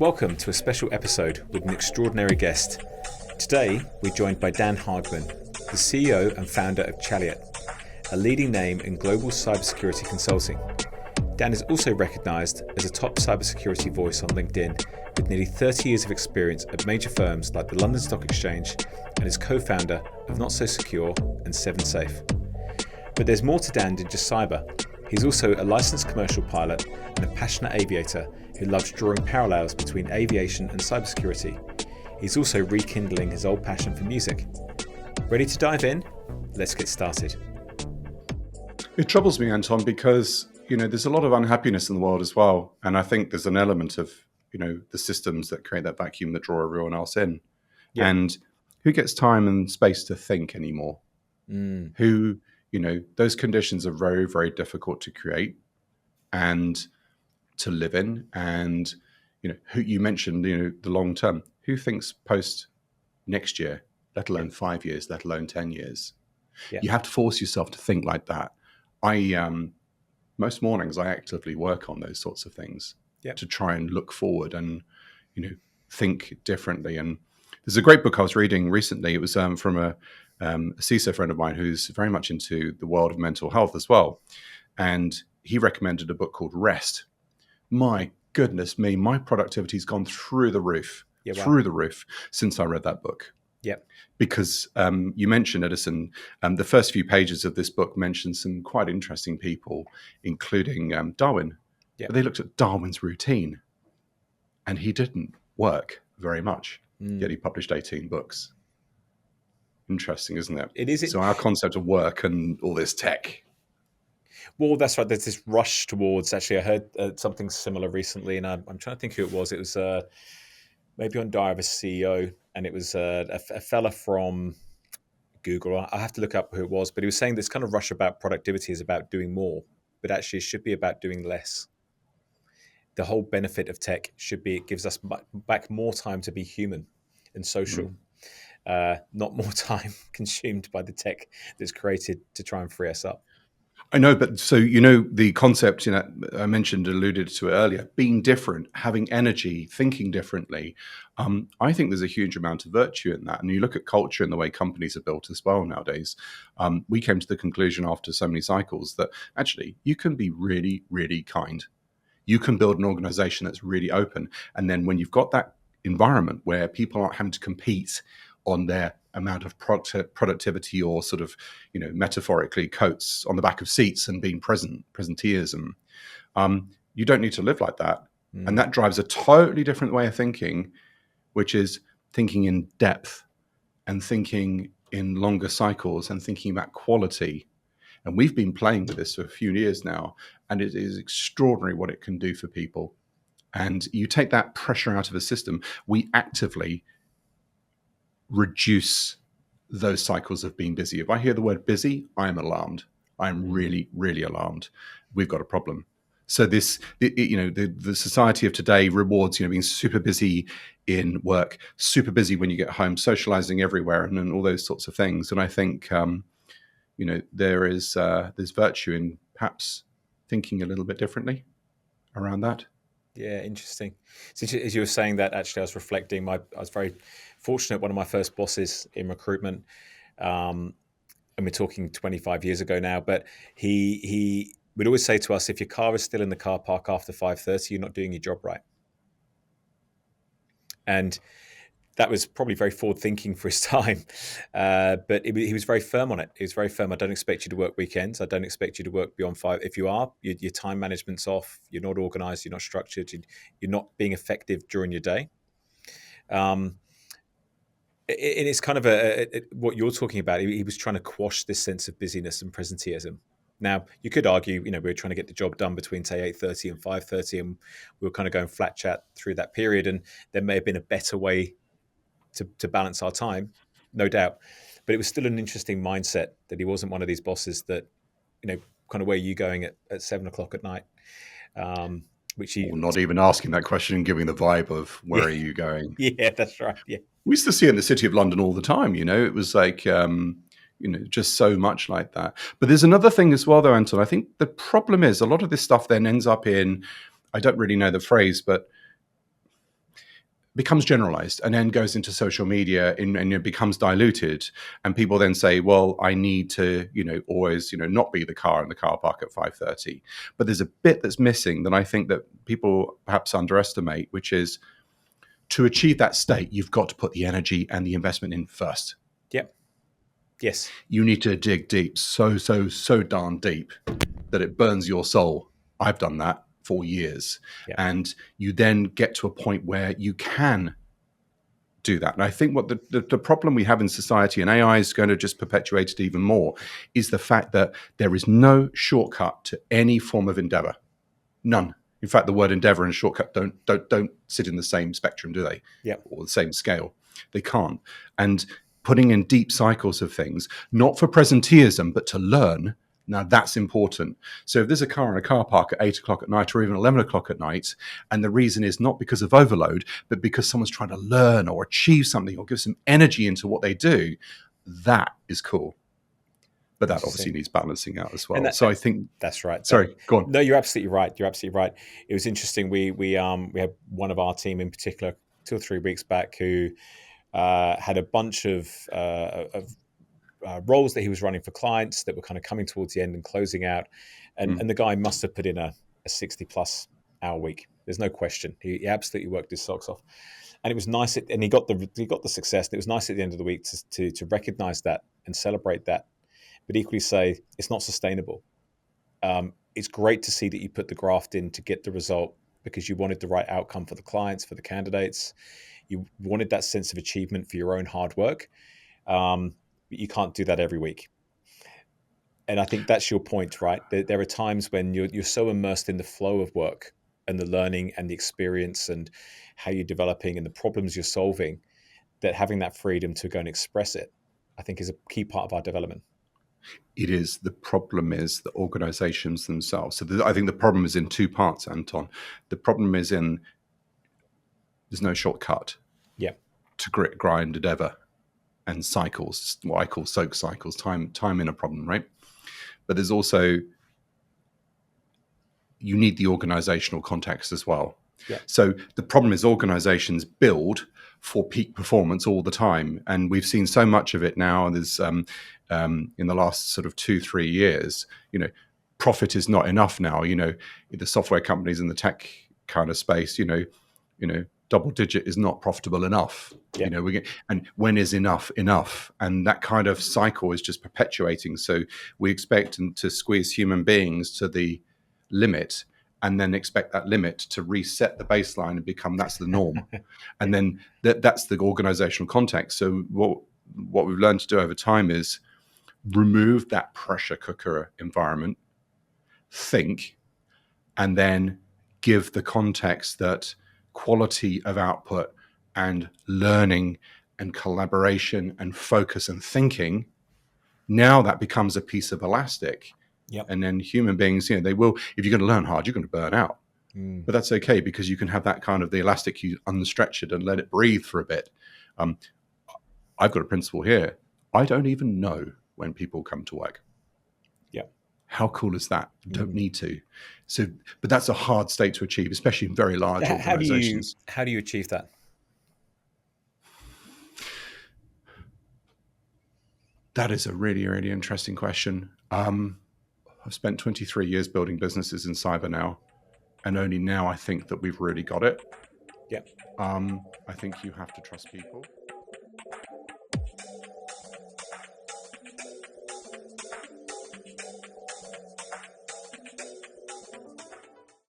Welcome to a special episode with an extraordinary guest. Today, we're joined by Dan Haagman, the CEO and founder of Chaleit, a leading name in global cybersecurity consulting. Dan is also recognised as a top cybersecurity voice on LinkedIn, with nearly 30 years of experience at major firms like the London Stock Exchange, and is co-founder of Not So Secure and 7Safe. But there's more to Dan than just cyber. He's also a licensed commercial pilot and a passionate aviator who loves drawing parallels between aviation and cybersecurity. He's also rekindling his old passion for music. Ready to dive in? Let's get started. It troubles me, Anton, because there's a lot of unhappiness in the world as well, and I think there's an element of the systems that create that vacuum that draw everyone else in. Yeah. And who gets time and space to think anymore? Who those conditions are very, very difficult to create and to live in. And who you mentioned, the long term. Who thinks post next year, let alone 5 years, let alone 10 years? Yeah. You have to force yourself to think like that. Most mornings I actively work on those sorts of things to try and look forward and think differently. And there's a great book I was reading recently. It was from a CISO friend of mine who's very much into the world of mental health as well, and he recommended a book called Rest. My goodness me, my productivity's gone through the roof, through the roof since I read that book. Yep. Because you mentioned, Edison, the first few pages of this book mentioned some quite interesting people, including Darwin. Yep. But they looked at Darwin's routine, and he didn't work very much, yet he published 18 books. Interesting, isn't it? It is. So our concept of work and all this tech. Well, that's right. There's this rush towards, actually, I heard something similar recently, and I'm trying to think who it was. It was maybe on Diary of a CEO, and it was a fella from Google. I have to look up who it was, but he was saying this kind of rush about productivity is about doing more, but actually it should be about doing less. The whole benefit of tech should be it gives us back more time to be human and social, not more time consumed by the tech that's created to try and free us up. I know, but so, the concept, I mentioned, alluded to it earlier, being different, having energy, thinking differently. I think there's a huge amount of virtue in that. And you look at culture and the way companies are built as well nowadays. We came to the conclusion after so many cycles that actually you can be really, really kind. You can build an organization that's really open. And then when you've got that environment where people aren't having to compete on their amount of productivity or sort of, metaphorically coats on the back of seats and being presenteeism, you don't need to live like that. And that drives a totally different way of thinking, which is thinking in depth and thinking in longer cycles and thinking about quality. And we've been playing with this for a few years now, and it is extraordinary what it can do for people. And you take that pressure out of a system, we actively reduce those cycles of being busy. If I hear the word busy, I am alarmed. I'm really, really alarmed. We've got a problem. So the society of today rewards, being super busy in work, super busy when you get home, socializing everywhere, and all those sorts of things. And I think, there's virtue in perhaps thinking a little bit differently around that. Yeah, interesting. So as you were saying that, actually, I was reflecting. I was very fortunate. One of my first bosses in recruitment, and we're talking 25 years ago now, but he would always say to us, if your car is still in the car park after 5:30, you're not doing your job right. And that was probably very forward thinking for his time, but he was very firm on it. He was very firm. I don't expect you to work weekends. I don't expect you to work beyond 5. If you are, your time management's off. You're not organized. You're not structured. You're not being effective during your day. And it's kind of what you're talking about. He was trying to quash this sense of busyness and presenteeism. Now, you could argue, we were trying to get the job done between, say, 8:30 and 5:30, and we were kind of going flat chat through that period, and there may have been a better way to balance our time, no doubt. But it was still an interesting mindset that he wasn't one of these bosses that, kind of where are you going at 7:00 at night? Which he... Or not even asking that question and giving the vibe of where are you going? Yeah, that's right. Yeah. We used to see it in the City of London all the time, it was like, just so much like that. But there's another thing as well, though, Anton. I think the problem is a lot of this stuff then ends up in, I don't really know the phrase, but becomes generalized and then goes into social media and it becomes diluted, and people then say, well, I need to always not be the car in the car park at 5:30. But there's a bit that's missing that I think that people perhaps underestimate, which is to achieve that state, you've got to put the energy and the investment in first. Yep. Yes. You need to dig deep, so darn deep that it burns your soul. I've done that for years. Yep. And you then get to a point where you can do that. And I think what the problem we have in society, and AI is going to just perpetuate it even more, is the fact that there is no shortcut to any form of endeavor. None. In fact, the word endeavor and shortcut don't sit in the same spectrum, do they? Yep. Or the same scale. They can't. And putting in deep cycles of things, not for presenteeism, but to learn. Now that's important. So if there's a car in a car park at 8 o'clock at night or even 11 o'clock at night, and the reason is not because of overload, but because someone's trying to learn or achieve something or give some energy into what they do, that is cool. But that obviously needs balancing out as well. So I think that's right. Sorry, go on. No, you're absolutely right. You're absolutely right. It was interesting. We had one of our team in particular 2 or 3 weeks back who had a bunch of roles that he was running for clients that were kind of coming towards the end and closing out, and the guy must have put in a 60+ hour week. There's no question. He absolutely worked his socks off, and it was nice. And he got the success. And it was nice at the end of the week to recognize that and celebrate that, but equally say it's not sustainable. It's great to see that you put the graft in to get the result because you wanted the right outcome for the clients, for the candidates. You wanted that sense of achievement for your own hard work. But you can't do that every week. And I think that's your point, right? There are times when you're so immersed in the flow of work and the learning and the experience and how you're developing and the problems you're solving, that having that freedom to go and express it, I think is a key part of our development. It is. The problem is the organizations themselves. So I think the problem is in 2 parts, Anton. The problem is in there's no shortcut to grit, grind, endeavor, and cycles, what I call soak cycles, time in a problem, right? But there's also, you need the organizational context as well. Yeah. So the problem is organizations build for peak performance all the time. And we've seen so much of it now. There's in the last sort of 2-3 years, profit is not enough now. The software companies in the tech kind of space, double digit is not profitable enough. Yeah. And when is enough? And that kind of cycle is just perpetuating. So we expect to squeeze human beings to the limit and then expect that limit to reset the baseline and become that's the norm. And then that's the organizational context. So what we've learned to do over time is remove that pressure cooker environment, think, and then give the context that quality of output and learning and collaboration and focus and thinking, now that becomes a piece of elastic. Yep. And then human beings, they will, if you're going to learn hard, you're going to burn out. But that's okay because you can have that kind of the elastic, you unstretch it and let it breathe for a bit. I've got a principle here. I don't even know when people come to work. Yeah. How cool is that? You don't need to. So, but that's a hard state to achieve, especially in very large organizations. How do you achieve that? That is a really, really interesting question. I've spent 23 years building businesses in cyber now, and only now I think that we've really got it. Yeah. I think you have to trust people.